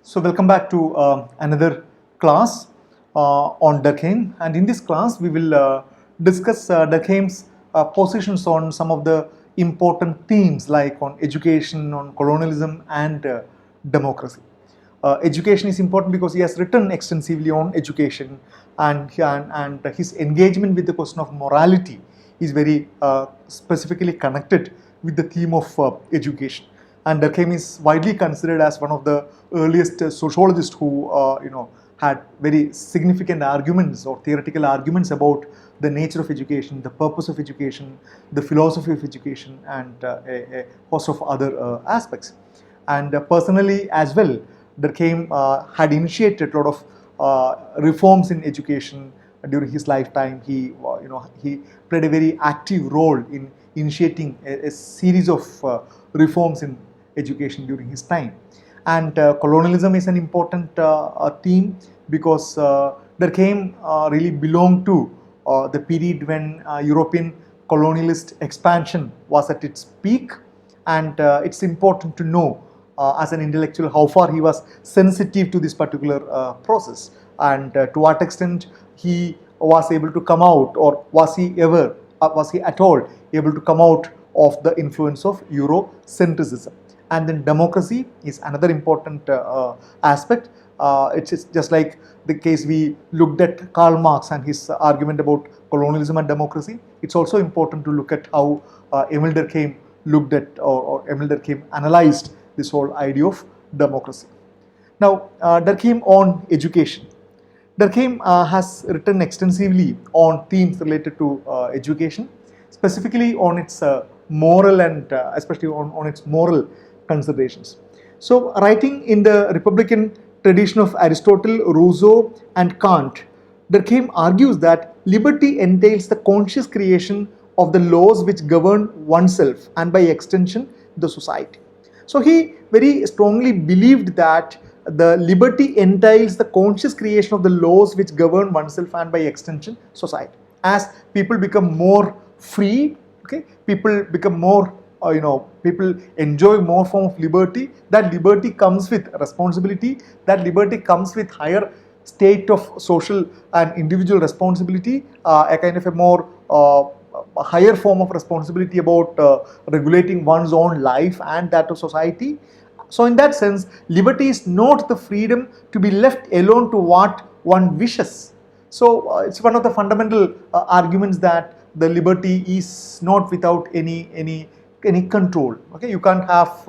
So welcome back to another class on Durkheim, and in this class we will discuss Durkheim's positions on some of the important themes like on education, on colonialism and democracy. Education is important because he has written extensively on education, and his engagement with the question of morality is very specifically connected with the theme of education. And Durkheim is widely considered as one of the earliest sociologists who had very significant arguments or theoretical arguments about the nature of education, the purpose of education, the philosophy of education, and a host of other aspects. And personally as well, Durkheim had initiated a lot of reforms in education during his lifetime. He played a very active role in initiating a series of reforms in education during his time. And colonialism is an important theme because Durkheim really belonged to the period when European colonialist expansion was at its peak, and it's important to know as an intellectual how far he was sensitive to this particular process, and to what extent he was able to come out, or was he at all able to come out of the influence of Eurocentrism. And then democracy is another important aspect. It's just like the case we looked at Karl Marx and his argument about colonialism and democracy. It's also important to look at how Emile Durkheim looked at, or Emile Durkheim analyzed this whole idea of democracy. Now, Durkheim on education. Durkheim has written extensively on themes related to education, specifically on its moral and especially on its moral considerations. So, writing in the Republican tradition of Aristotle, Rousseau, and Kant, Durkheim argues that liberty entails the conscious creation of the laws which govern oneself and by extension the society. So, he very strongly believed that the liberty entails the conscious creation of the laws which govern oneself and by extension society. As people become more free, people become more people enjoy more form of liberty. That liberty comes with responsibility. That liberty comes with higher state of social and individual responsibility, a kind of a more a higher form of responsibility about regulating one's own life and that of society. So in that sense, liberty is not the freedom to be left alone to what one wishes. So it's one of the fundamental arguments that the liberty is not without any control. Okay, you can't have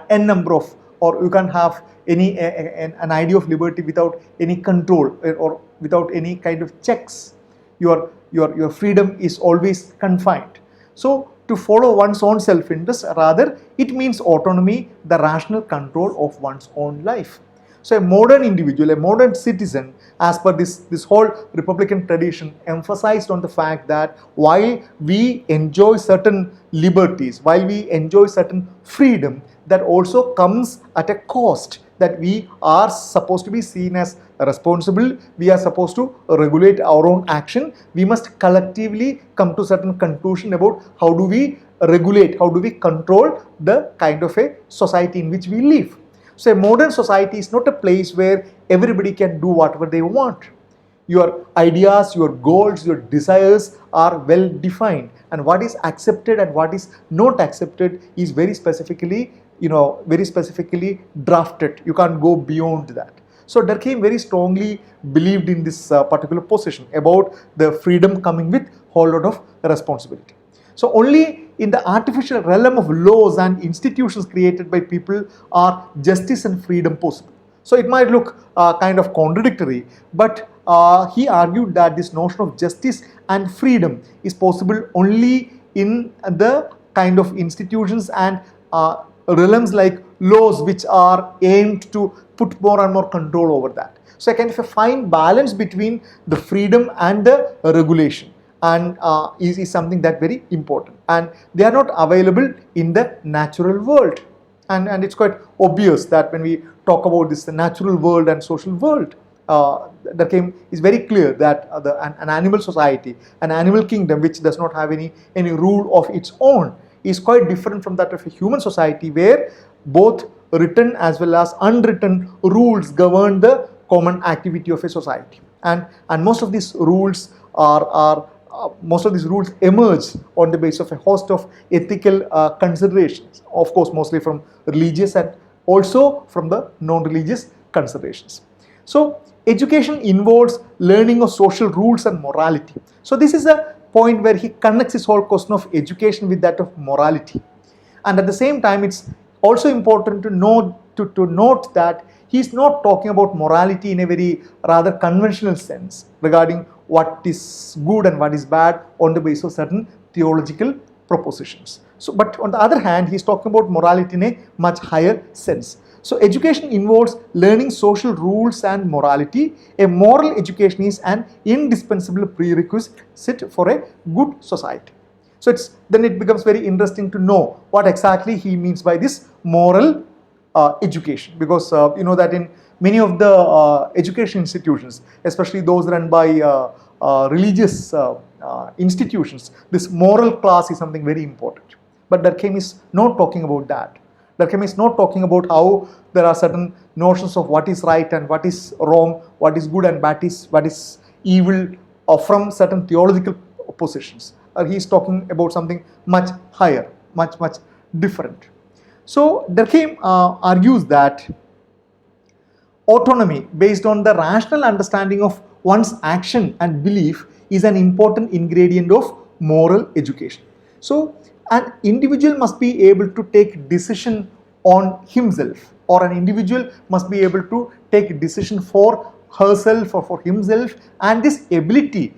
n number of, or you can't have an idea of liberty without any control or without any kind of checks. Your freedom is always confined. So to follow one's own self-interest, rather it means autonomy, the rational control of one's own life. So a modern individual, a modern citizen, as per this whole Republican tradition, emphasized on the fact that while we enjoy certain liberties, while we enjoy certain freedom, that also comes at a cost, that we are supposed to be seen as responsible, we are supposed to regulate our own action, we must collectively come to certain conclusion about how do we regulate, how do we control the kind of a society in which we live. So a modern society is not a place where everybody can do whatever they want. Your ideas, your goals, your desires are well defined, and what is accepted and what is not accepted is very specifically drafted. You can't go beyond that. So Durkheim very strongly believed in this particular position about the freedom coming with whole lot of responsibility. So only in the artificial realm of laws and institutions created by people are justice and freedom possible. So it might look kind of contradictory, but he argued that this notion of justice and freedom is possible only in the kind of institutions and realms like laws which are aimed to put more and more control over that. So a kind of a fine balance between the freedom and the regulation, and is something that very important, and they are not available in the natural world. And it's quite obvious that when we talk about this the natural world and social world, Durkheim is very clear that an animal society, an animal kingdom which does not have any rule of its own, is quite different from that of a human society, where both written as well as unwritten rules govern the common activity of a society. And most of these rules most of these rules emerge on the basis of a host of ethical considerations, of course mostly from religious and also from the non-religious considerations. So education involves learning of social rules and morality. So this is a point where he connects this whole question of education with that of morality. And at the same time, it's also important to note that he's not talking about morality in a very rather conventional sense regarding what is good and what is bad on the basis of certain theological propositions. So, but on the other hand, he's talking about morality in a much higher sense. So education involves learning social rules and morality. A moral education is an indispensable prerequisite for a good society. So then it becomes very interesting to know what exactly he means by this moral education, because you know that in many of the education institutions, especially those run by religious institutions, this moral class is something very important. But Durkheim is not talking about that. Durkheim is not talking about how there are certain notions of what is right and what is wrong, what is good and what is evil from certain theological positions. He is talking about something much higher, much different. So Durkheim argues that autonomy based on the rational understanding of one's action and belief is an important ingredient of moral education. So an individual must be able to take decision on himself, or an individual must be able to take decision for herself or for himself, and this ability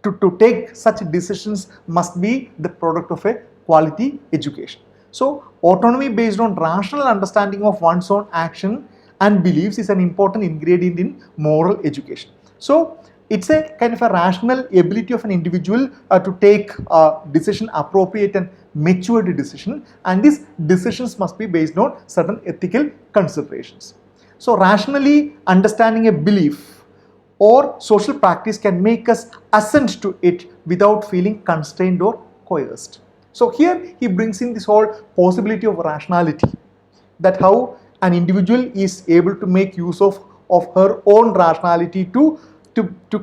to take such decisions must be the product of a quality education. So autonomy based on rational understanding of one's own action and beliefs is an important ingredient in moral education. So it's a kind of a rational ability of an individual to take a decision, appropriate and matured decision, and these decisions must be based on certain ethical considerations. So rationally understanding a belief or social practice can make us assent to it without feeling constrained or coerced. So here he brings in this whole possibility of rationality, that how an individual is able to make use of her own rationality to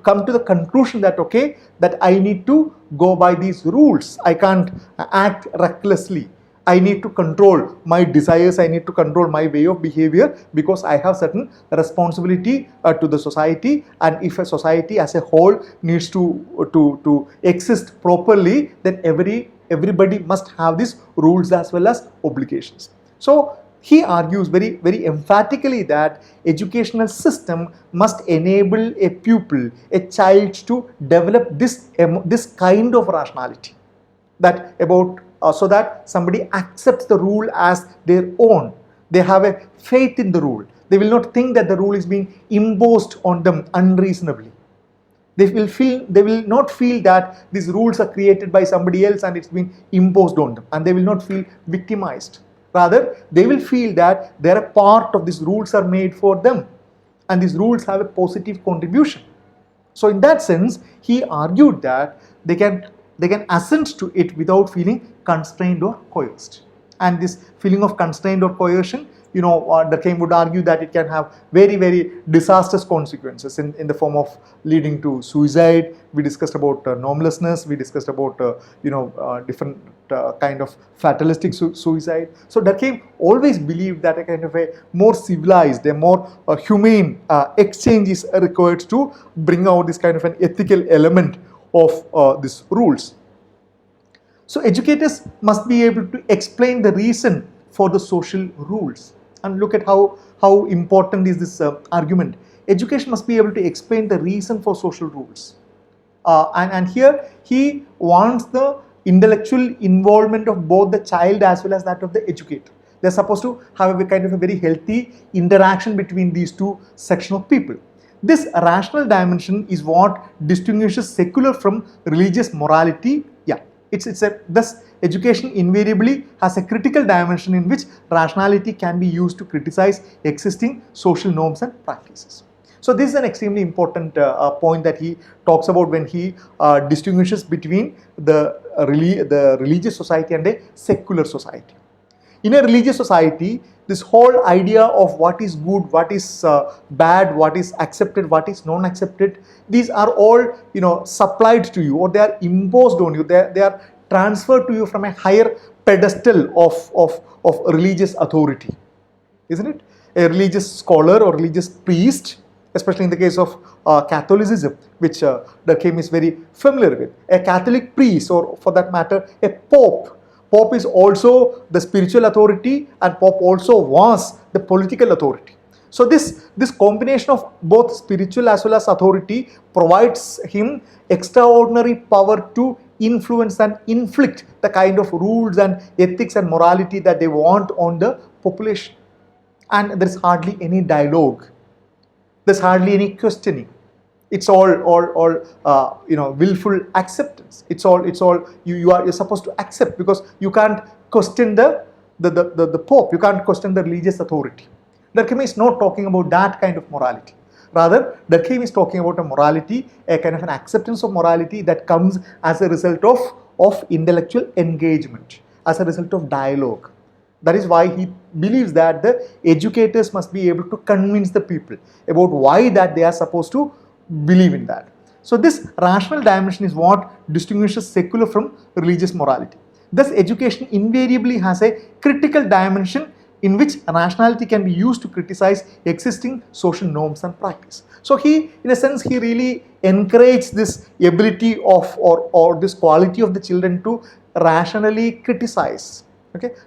come to the conclusion that okay, that I need to go by these rules, I can't act recklessly, I need to control my desires, I need to control my way of behavior because I have certain responsibility to the society, and if a society as a whole needs to exist properly, then everybody must have these rules as well as obligations. So he argues very emphatically that educational system must enable a pupil, a child, to develop this kind of rationality, that about so that somebody accepts the rule as their own. They have a faith in the rule. They will not think that the rule is being imposed on them unreasonably. They will not feel that these rules are created by somebody else and it's being imposed on them, and they will not feel victimized. Rather, they will feel that they are a part of these rules are made for them, and these rules have a positive contribution. So in that sense, he argued that they can assent to it without feeling constrained or coerced. And this feeling of constraint or coercion, you know, Durkheim would argue that it can have very disastrous consequences in the form of leading to suicide. We discussed about normlessness, we discussed about different kind of fatalistic suicide. So Durkheim always believed that a kind of a more civilized, a more humane exchange is required to bring out this kind of an ethical element of these rules. So educators must be able to explain the reason for the social rules. And look at how important is this argument. Education must be able to explain the reason for social rules. And here he wants the intellectual involvement of both the child as well as that of the educator. They're supposed to have a kind of a very healthy interaction between these two sections of people. This rational dimension is what distinguishes secular from religious morality. Thus education invariably has a critical dimension in which rationality can be used to criticize existing social norms and practices. So this is an extremely important point that he talks about when he distinguishes between the religious society and a secular society. In a religious society, this whole idea of what is good, what is bad, what is accepted, what is non-accepted, these are all supplied to you, or they are imposed on you. They are transferred to you from a higher pedestal of religious authority, isn't it? A religious scholar or religious priest, especially in the case of Catholicism, which Durkheim is very familiar with. A Catholic priest, or for that matter, a pope. Pope is also the spiritual authority, and Pope also was the political authority. So this combination of both spiritual as well as authority provides him extraordinary power to influence and inflict the kind of rules and ethics and morality that they want on the population. And there is hardly any dialogue. There's hardly any questioning. It's all willful acceptance. It's all you're supposed to accept, because you can't question the Pope. You can't question the religious authority. Durkheim is not talking about that kind of morality. Rather, Durkheim is talking about a morality, a kind of an acceptance of morality that comes as a result of intellectual engagement, as a result of dialogue. That is why he believes that the educators must be able to convince the people about why that they are supposed to believe in that. So this rational dimension is what distinguishes secular from religious morality. Thus, education invariably has a critical dimension in which rationality can be used to criticize existing social norms and practice. So he, in a sense, he really encouraged this ability of or this quality of the children to rationally criticize,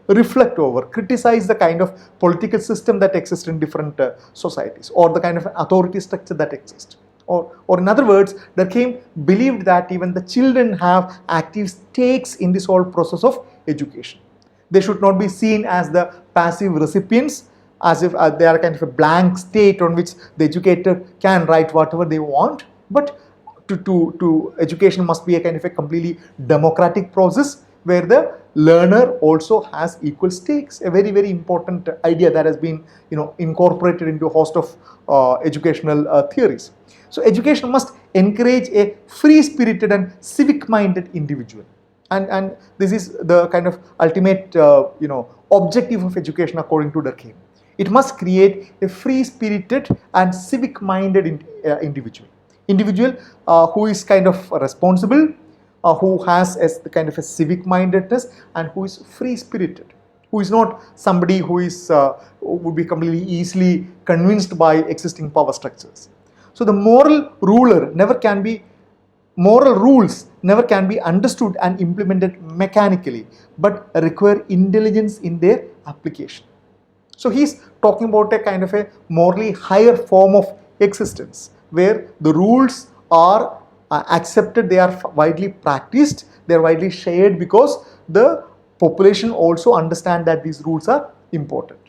reflect over, criticize the kind of political system that exists in different societies, or the kind of authority structure that exists. Or in other words, Durkheim believed that even the children have active stakes in this whole process of education. They should not be seen as the passive recipients, as if they are kind of a blank state on which the educator can write whatever they want, but to education must be a kind of a completely democratic process where the learner also has equal stakes. A very, very important idea that has been incorporated into a host of educational theories. So education must encourage a free-spirited and civic-minded individual. And this is the kind of ultimate objective of education according to Durkheim. It must create a free-spirited and civic-minded individual who is kind of responsible, who has a kind of a civic-mindedness, and who is free-spirited, who is not somebody who would be completely easily convinced by existing power structures. So the moral rules never can be understood and implemented mechanically, but require intelligence in their application. So he's talking about a kind of a morally higher form of existence, where the rules are accepted, they are widely practiced, they are widely shared, because the population also understand that these rules are important.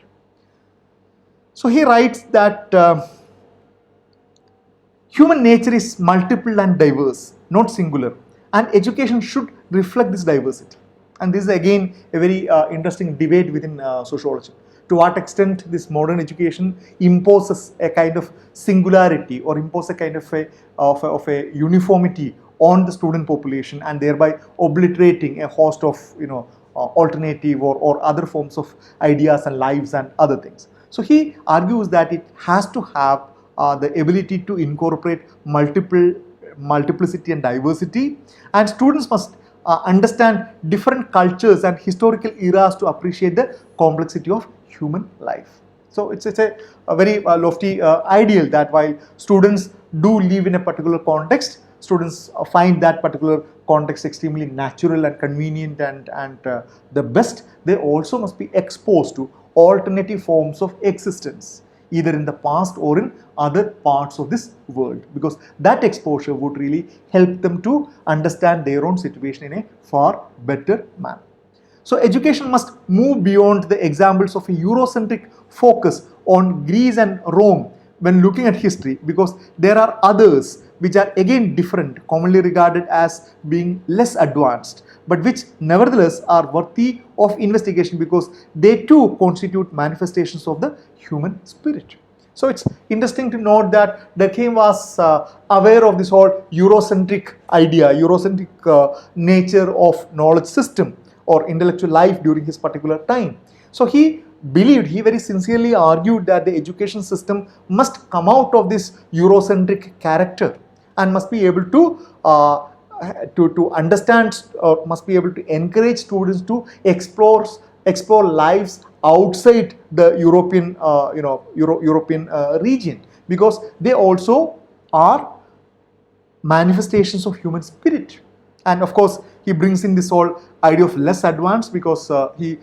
So he writes that human nature is multiple and diverse, not singular, and education should reflect this diversity. And this is again a very interesting debate within sociology. To what extent this modern education imposes a kind of singularity, or imposes a kind of a uniformity on the student population, and thereby obliterating a host of alternative or other forms of ideas and lives and other things. So he argues that it has to have the ability to incorporate multiplicity and diversity, and students must understand different cultures and historical eras to appreciate the complexity of human life. So it's a very lofty ideal that while students do live in a particular context, students find that particular context extremely natural and convenient and the best, they also must be exposed to alternative forms of existence, either in the past or in other parts of this world, because that exposure would really help them to understand their own situation in a far better manner. So education must move beyond the examples of a Eurocentric focus on Greece and Rome when looking at history, because there are others which are again different, commonly regarded as being less advanced, but which nevertheless are worthy of investigation, because they too constitute manifestations of the human spirit. So it's interesting to note that Durkheim was aware of this whole Eurocentric idea, Eurocentric nature of knowledge system or intellectual life during his particular time. So he believed, he very sincerely argued that the education system must come out of this Eurocentric character and must be able to understand, must be able to encourage students to explore lives outside the European European region, because they also are manifestations of human spirit. And of course, he brings in this whole idea of less advanced, because he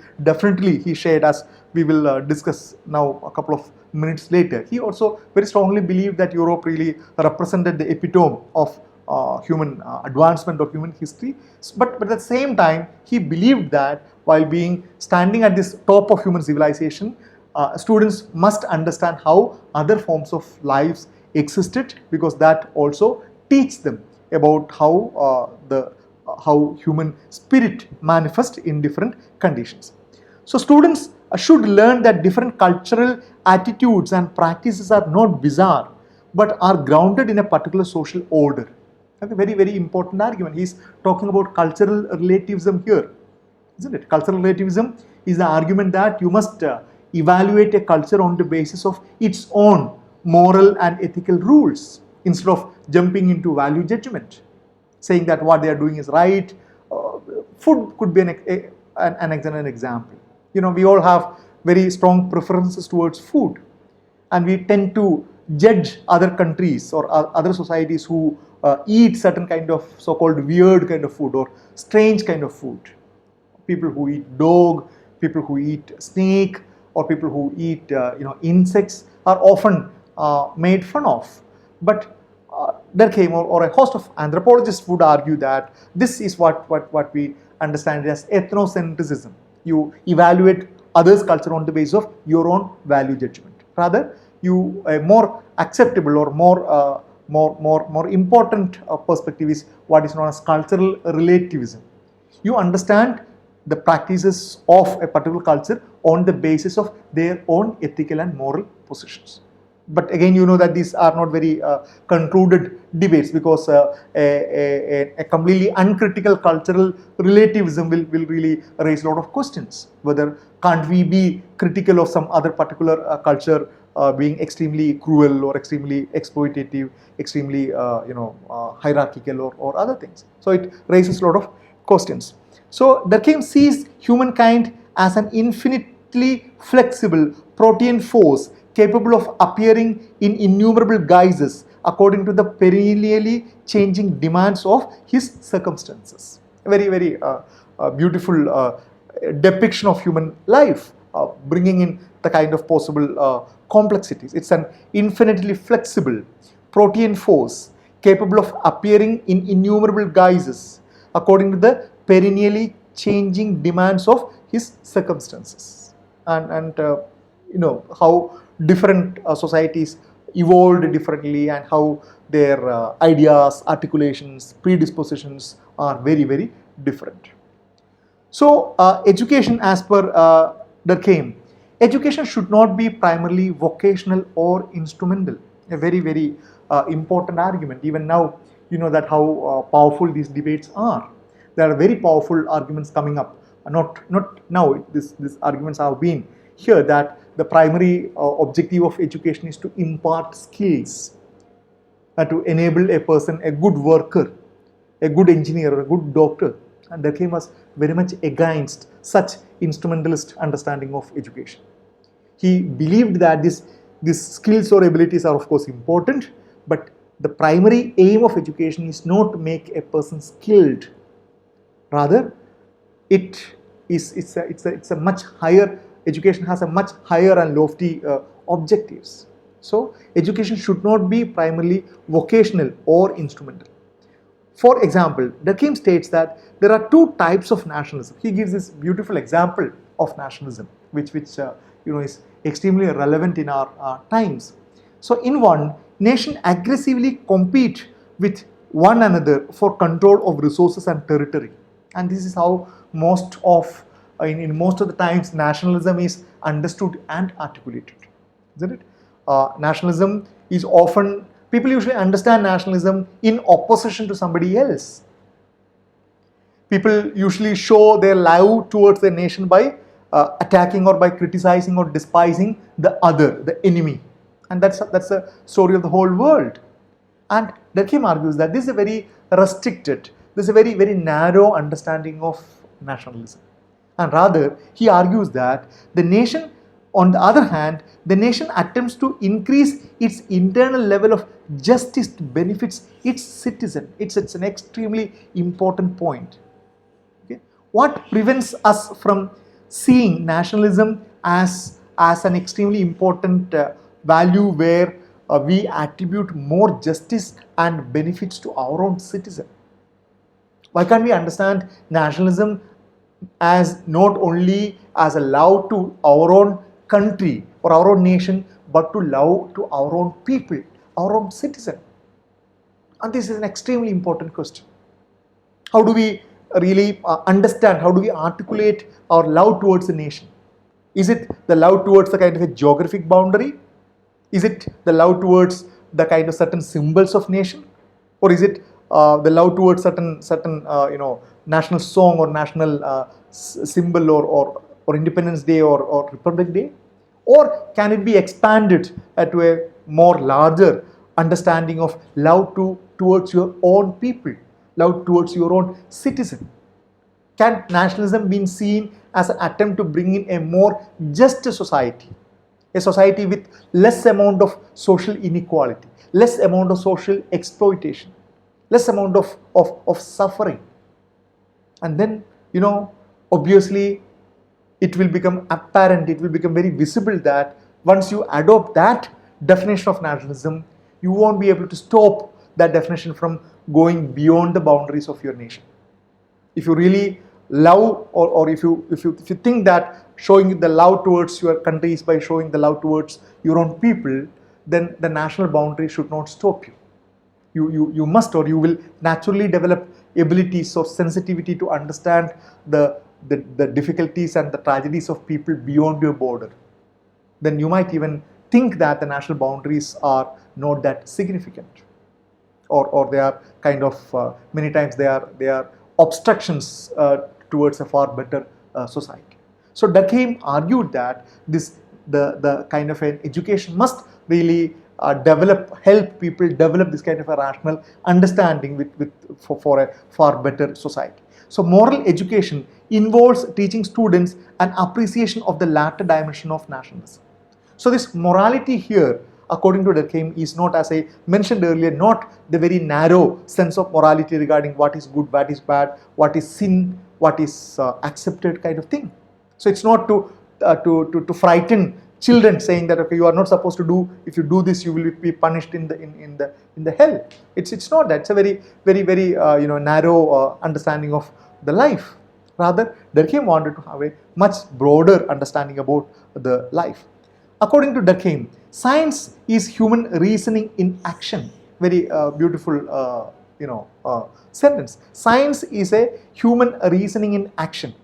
shared, as we will discuss now a couple of minutes later, he also very strongly believed that Europe really represented the epitome of human advancement or human history. But at the same time, he believed that while standing at this top of human civilization, students must understand how other forms of lives existed, because that also teach them about how human spirit manifests in different conditions. So students should learn that different cultural attitudes and practices are not bizarre, but are grounded in a particular social order. That's a very, very important argument. He's talking about cultural relativism here, isn't it? Cultural relativism is the argument that you must evaluate a culture on the basis of its own moral and ethical rules, instead of jumping into value judgment, saying that what they are doing is right. Food could be an example. We all have very strong preferences towards food, and we tend to judge other countries or other societies who eat certain kind of so-called weird kind of food or strange kind of food. People who eat dog, people who eat snake, or people who eat insects are often made fun of. But Durkheim or a host of anthropologists would argue that this is what we understand as ethnocentrism. You evaluate others' culture on the basis of your own value judgment. Rather, a more acceptable or more important perspective is what is known as cultural relativism. You understand the practices of a particular culture on the basis of their own ethical and moral positions. But again, that these are not very concluded debates, because a completely uncritical cultural relativism will really raise a lot of questions. Whether can't we be critical of some other particular culture being extremely cruel or extremely exploitative, extremely hierarchical or other things. So it raises a lot of questions. So Durkheim sees humankind as an infinitely flexible protean force capable of appearing in innumerable guises according to the perennially changing demands of his circumstances. A very, very beautiful depiction of human life, bringing in the kind of possible complexities. It's an infinitely flexible protean force capable of appearing in innumerable guises according to the perennially changing demands of his circumstances. And how different societies evolved differently, and how their ideas, articulations, predispositions are very, very different. So education, as per Durkheim, education should not be primarily vocational or instrumental. A very, very important argument. Even now, that how powerful these debates are. There are very powerful arguments coming up. Not now. These arguments have been here, that the primary objective of education is to impart skills, to enable a person, a good worker, a good engineer, a good doctor. And Durkheim was very much against such instrumentalist understanding of education. He believed that these skills or abilities are of course important, but the primary aim of education is not to make a person skilled. Rather, it's a much higher. Education has a much higher and lofty objectives. So education should not be primarily vocational or instrumental. For example, Durkheim states that there are two types of nationalism. He gives this beautiful example of nationalism, which is extremely relevant in our times. So in one, nations aggressively compete with one another for control of resources and territory. And this is how in most of the times nationalism is understood and articulated, isn't it? Nationalism is often, people usually understand nationalism in opposition to somebody else. People usually show their love towards their nation by attacking or by criticizing or despising the other, the enemy. And that's the story of the whole world. And Durkheim argues that this is a very restricted, this is a very, very narrow understanding of nationalism. And rather, he argues that the nation, on the other hand, the nation attempts to increase its internal level of justice to benefits its citizen. It's an extremely important point. Okay? What prevents us from seeing nationalism as an extremely important value where we attribute more justice and benefits to our own citizen? Why can't we understand nationalism as not only as a love to our own country or our own nation, but to love to our own people, our own citizen? And this is an extremely important question. How do we really understand, how do we articulate our love towards the nation? Is it the love towards the kind of a geographic boundary? Is it the love towards the kind of certain symbols of nation? Or is it the love towards certain national song or national symbol or Independence Day or Republic Day? Or can it be expanded to a more larger understanding of love towards your own people, love towards your own citizen? Can nationalism be seen as an attempt to bring in a more just society, a society with less amount of social inequality, less amount of social exploitation, less amount of suffering? And then, obviously, it will become apparent, it will become very visible that once you adopt that definition of nationalism, you won't be able to stop that definition from going beyond the boundaries of your nation. If you really love, or if you think that showing the love towards your country is by showing the love towards your own people, then the national boundary should not stop you. You must, or you will naturally develop abilities or sensitivity to understand the difficulties and the tragedies of people beyond your border. Then you might even think that the national boundaries are not that significant, or they are kind of many times they are obstructions towards a far better society. So Durkheim argued that the kind of an education must really help people develop this kind of a rational understanding for a far better society. So moral education involves teaching students an appreciation of the latter dimension of nationalism. So this morality here, according to Durkheim, is not, as I mentioned earlier, not the very narrow sense of morality regarding what is good, what is bad, what is sin, what is accepted kind of thing. So it's not to frighten children, saying that okay, you are not supposed to do, if you do this you will be punished in the hell. It's not that. It's a very narrow understanding of the life. Rather, Durkheim wanted to have a much broader understanding about the life. According to Durkheim, science is human reasoning in action. Very beautiful sentence. Science is a human reasoning in action.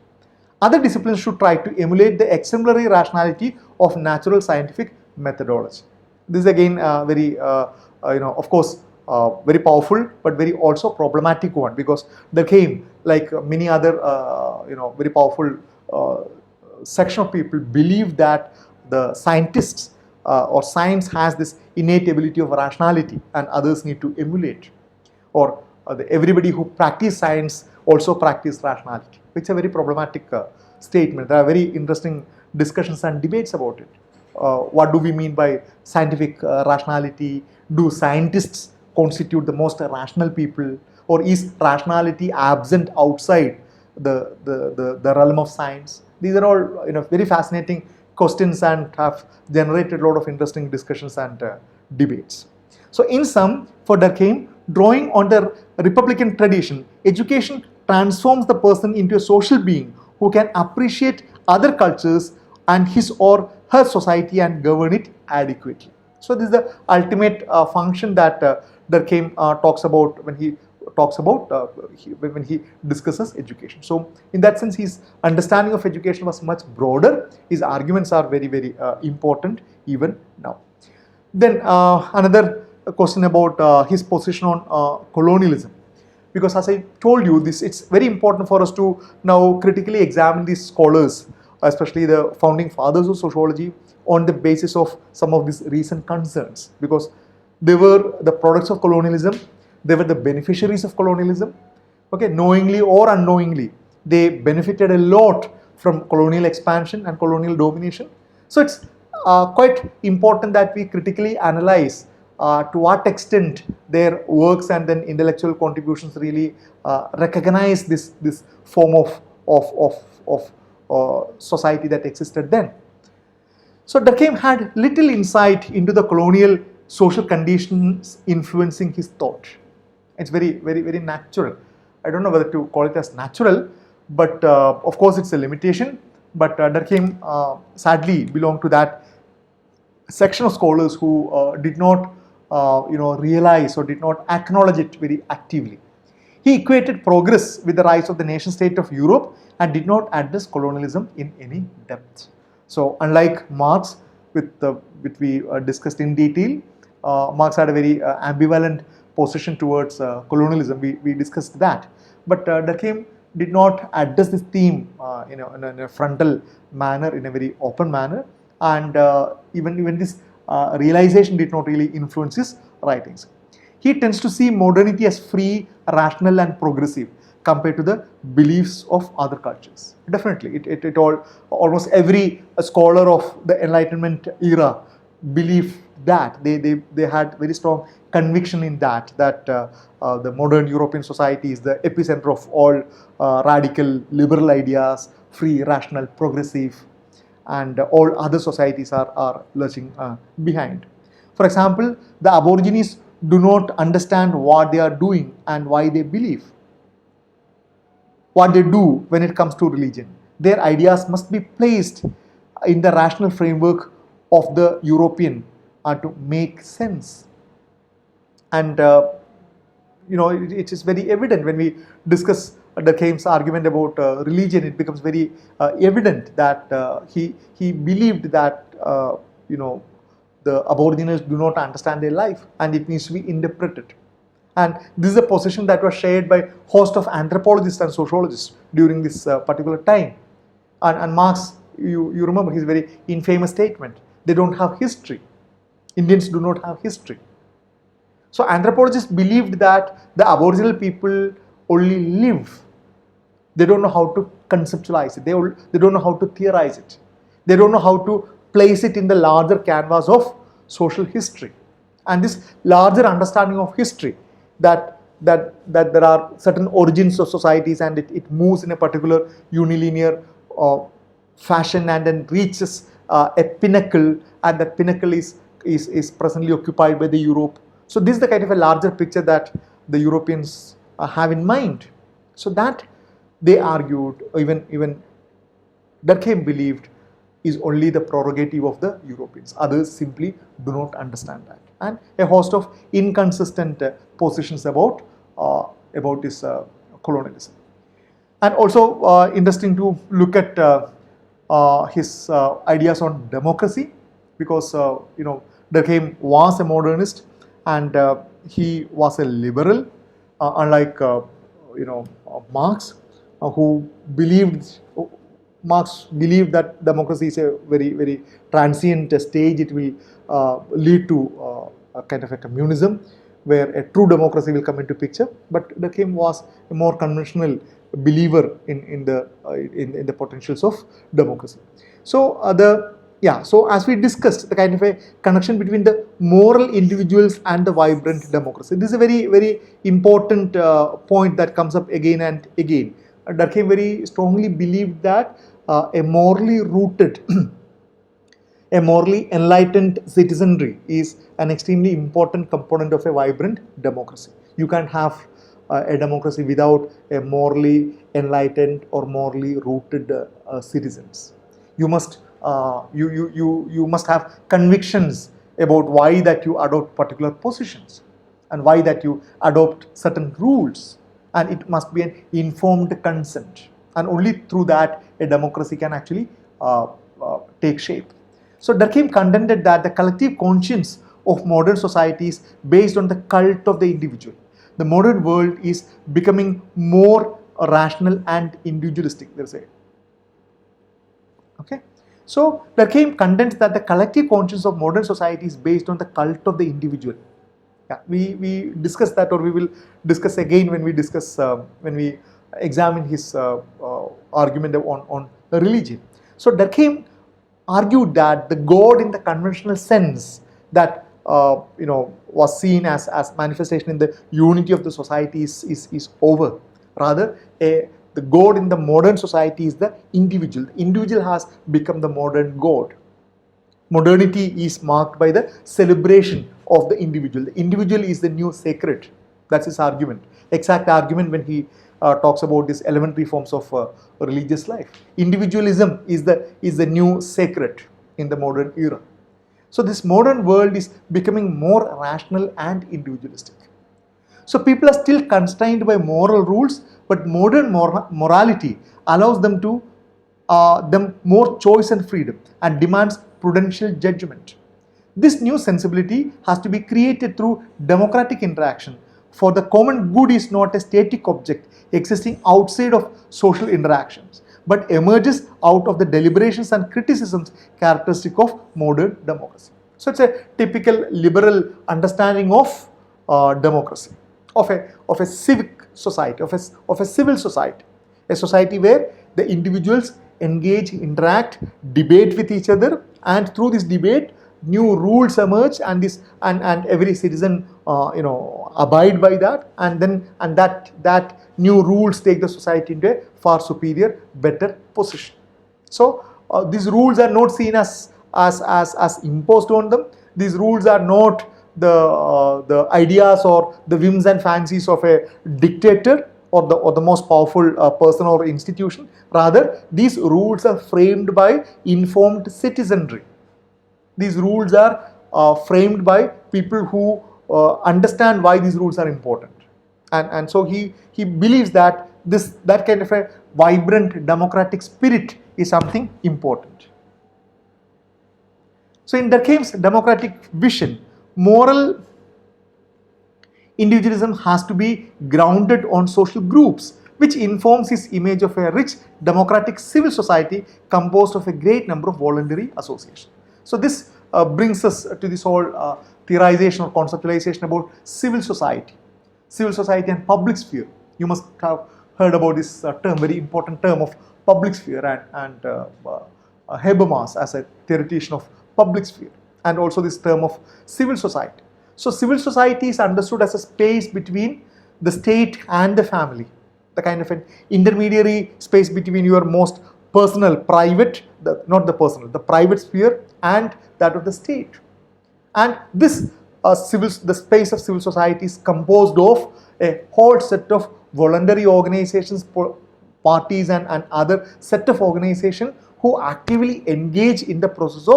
Other disciplines should try to emulate the exemplary rationality of natural scientific methodology. This is again very of course very powerful but very also problematic one, because Durkheim, like many other very powerful section of people, believe that the scientists or science has this innate ability of rationality and others need to emulate, or everybody who practice science also practice rationality. It's a very problematic statement. There are very interesting discussions and debates about it. What do we mean by scientific rationality? Do scientists constitute the most rational people, or is rationality absent outside the realm of science? These are all very fascinating questions and have generated a lot of interesting discussions and debates. So in sum, for Durkheim, drawing on the Republican tradition, education transforms the person into a social being who can appreciate other cultures and his or her society and govern it adequately. So this is the ultimate function that Durkheim talks about when he when he discusses education. So in that sense, his understanding of education was much broader. His arguments are very important even now. Then another question about his position on colonialism. Because as I told you, it's very important for us to now critically examine these scholars especially the founding fathers of sociology, on the basis of some of these recent concerns, because they were the products of colonialism, they were the beneficiaries of colonialism, okay, knowingly or unknowingly, they benefited a lot from colonial expansion and colonial domination. So it's quite important that we critically analyze to what extent their works and then intellectual contributions really recognize this form of society that existed then. So Durkheim had little insight into the colonial social conditions influencing his thought. It's very natural. I don't know whether to call it as natural, but of course it's a limitation. But Durkheim sadly belonged to that section of scholars who did not realize or did not acknowledge it very actively. He equated progress with the rise of the nation state of Europe and did not address colonialism in any depth. So unlike Marx, which we discussed in detail, Marx had a very ambivalent position towards colonialism. We discussed that. But Durkheim did not address this theme in a frontal manner, in a very open manner, and even this realization did not really influence his writings. He tends to see modernity as free, rational and progressive compared to the beliefs of other cultures. Definitely, almost every scholar of the Enlightenment era believed that. They had very strong conviction in that the modern European society is the epicenter of all radical liberal ideas, free, rational, progressive, and all other societies are lurching behind. For example, the Aborigines do not understand what they are doing and why they believe what they do when it comes to religion. Their ideas must be placed in the rational framework of the European to make sense. And it is very evident when we discuss Durkheim's argument about religion. It becomes very evident that he believed that the Aborigines do not understand their life and it needs to be interpreted. And this is a position that was shared by a host of anthropologists and sociologists during this particular time. And Marx, you remember his very infamous statement, they don't have history. Indians do not have history. So anthropologists believed that the Aboriginal people only live. They don't know how to conceptualize it. They don't know how to theorize it. They don't know how to place it in the larger canvas of social history. And this larger understanding of history, that there are certain origins of societies and it moves in a particular unilinear fashion and then reaches a pinnacle, and that pinnacle is presently occupied by the Europe. So this is the kind of a larger picture that the Europeans have in mind. So that they argued, even Durkheim believed, is only the prerogative of the Europeans. Others simply do not understand that. And a host of inconsistent positions about this colonialism. And also interesting to look at his ideas on democracy, because Durkheim was a modernist and he was a liberal, unlike Marx, who Marx believed that democracy is a very transient stage. It will lead to a kind of a communism where a true democracy will come into picture. But Durkheim was a more conventional believer in the potentials of democracy. So so as we discussed, the kind of a connection between the moral individuals and the vibrant democracy. This is a very important point that comes up again and again. Durkheim very strongly believed that a morally rooted, a morally enlightened citizenry is an extremely important component of a vibrant democracy. You can't have a democracy without a morally enlightened or morally rooted citizens. You must you must have convictions about why that you adopt particular positions and why that you adopt certain rules, and it must be an informed consent, and only through that a democracy can actually take shape. So Durkheim contended that the collective conscience of modern society is based on the cult of the individual. The modern world is becoming more rational and individualistic, they say. Okay, so Durkheim contends that the collective conscience of modern society is based on the cult of the individual. Yeah, we discuss that, or we will discuss again when we discuss when we examine his argument on religion. So Durkheim argued that the God in the conventional sense that was seen as manifestation in the unity of the society is over. Rather, the God in the modern society is the individual. The individual has become the modern God. Modernity is marked by the celebration of the individual. The individual is the new sacred. That's his argument. Exact argument when he talks about these elementary forms of religious life. Individualism is the new sacred in the modern era. So this modern world is becoming more rational and individualistic. So people are still constrained by moral rules, but modern morality allows them more choice and freedom and demands prudential judgment. This new sensibility has to be created through democratic interaction, for the common good is not a static object existing outside of social interactions, but emerges out of the deliberations and criticisms characteristic of modern democracy. So it's a typical liberal understanding of democracy, of a civic society, of a civil society, a society where the individuals engage, interact, debate with each other, and through this debate, new rules emerge, and every citizen abide by that, and that new rules take the society into a far superior, better position. So these rules are not seen as imposed on them. These rules are not the ideas or the whims and fancies of a dictator or the most powerful person or institution. Rather, these rules are framed by informed citizenry. These rules are framed by people who understand why these rules are important, and so he believes that that kind of a vibrant democratic spirit is something important. So in Durkheim's democratic vision, moral individualism has to be grounded on social groups, which informs his image of a rich democratic civil society composed of a great number of voluntary associations. So this brings us to this whole theorization or conceptualization about civil society and public sphere. You must have heard about this term, very important term of public sphere, and Habermas as a theoretician of public sphere, and also this term of civil society. So civil society is understood as a space between the state and the family, the kind of an intermediary space between your most personal, private, the private sphere and that of the state. And this the space of civil society is composed of a whole set of voluntary organizations, parties, and other set of organizations who actively engage in the process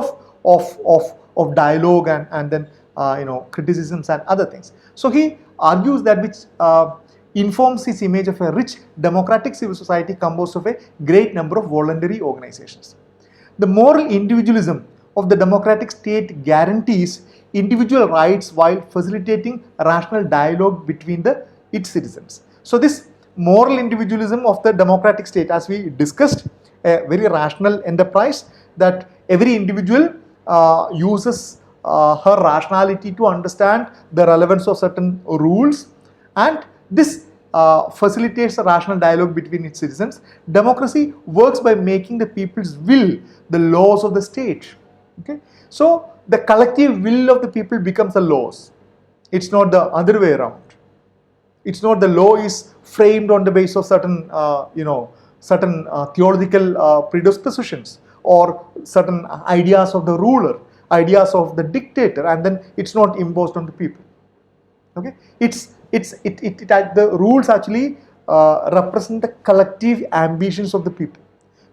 of dialogue and then criticisms and other things. So he argues that which informs his image of a rich democratic civil society composed of a great number of voluntary organizations. The moral individualism of the democratic state guarantees individual rights while facilitating rational dialogue between its citizens. So this moral individualism of the democratic state, as we discussed, a very rational enterprise that every individual uses her rationality to understand the relevance of certain rules, and this facilitates a rational dialogue between its citizens. Democracy works by making the people's will the laws of the state. Okay, so the collective will of the people becomes the laws. It's not the other way around. It's not the law is framed on the basis of certain theological predispositions or certain ideas of the ruler, ideas of the dictator, and then it's not imposed on the people. Okay, the rules actually represent the collective ambitions of the people,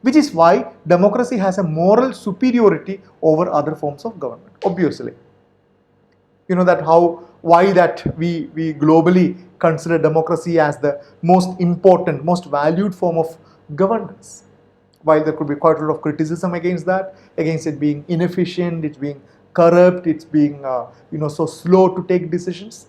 which is why democracy has a moral superiority over other forms of government. Obviously, you know that why that we globally consider democracy as the most important, most valued form of governance. While there could be quite a lot of criticism against that, against it being inefficient, it's being corrupt, it's being so slow to take decisions,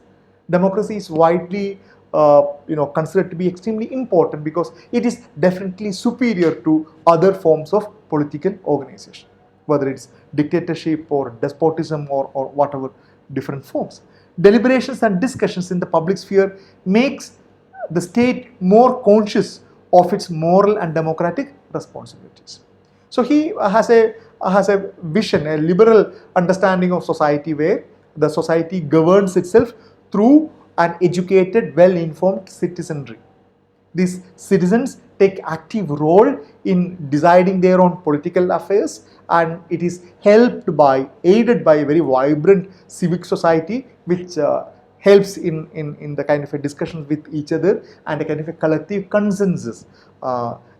democracy is widely considered to be extremely important because it is definitely superior to other forms of political organization, whether it's dictatorship or despotism or whatever different forms. Deliberations and discussions in the public sphere makes the state more conscious of its moral and democratic responsibilities. So he has a vision, a liberal understanding of society where the society governs itself through an educated, well-informed citizenry. These citizens take active role in deciding their own political affairs, and it is aided by a very vibrant civic society which helps in the kind of a discussion with each other, and a kind of a collective consensus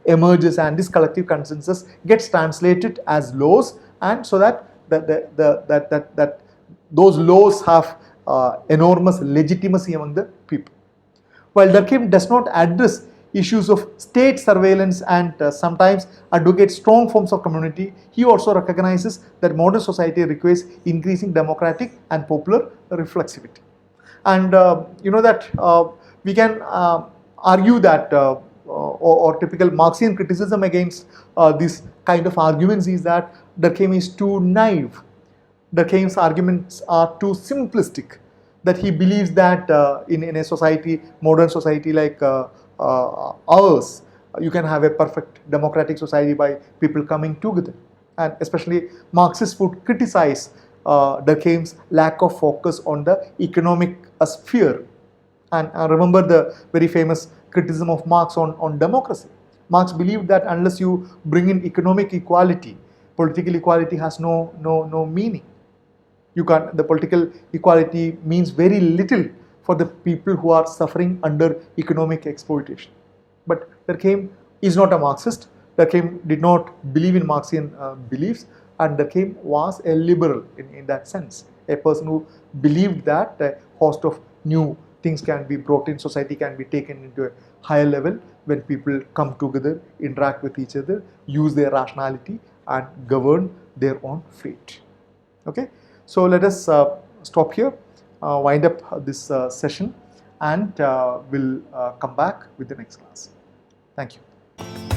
emerges, and this collective consensus gets translated as laws, and so that those laws have enormous legitimacy among the people. While Durkheim does not address issues of state surveillance and sometimes advocates strong forms of community, he also recognizes that modern society requires increasing democratic and popular reflexivity. And you know that we can argue that or typical Marxian criticism against this kind of arguments is that Durkheim is too naive. Durkheim's arguments are too simplistic, that he believes that in a society, modern society like ours, you can have a perfect democratic society by people coming together. And especially Marxists would criticize Durkheim's lack of focus on the economic sphere. And remember the very famous criticism of Marx on democracy. Marx believed that unless you bring in economic equality, political equality has no meaning. The political equality means very little for the people who are suffering under economic exploitation. But Durkheim is not a Marxist. Durkheim did not believe in Marxian beliefs, and Durkheim was a liberal in that sense, a person who believed that a host of new things can be brought in, society can be taken into a higher level when people come together, interact with each other, use their rationality and govern their own fate. Okay, so let us stop here, wind up this session, and we'll come back with the next class. Thank you.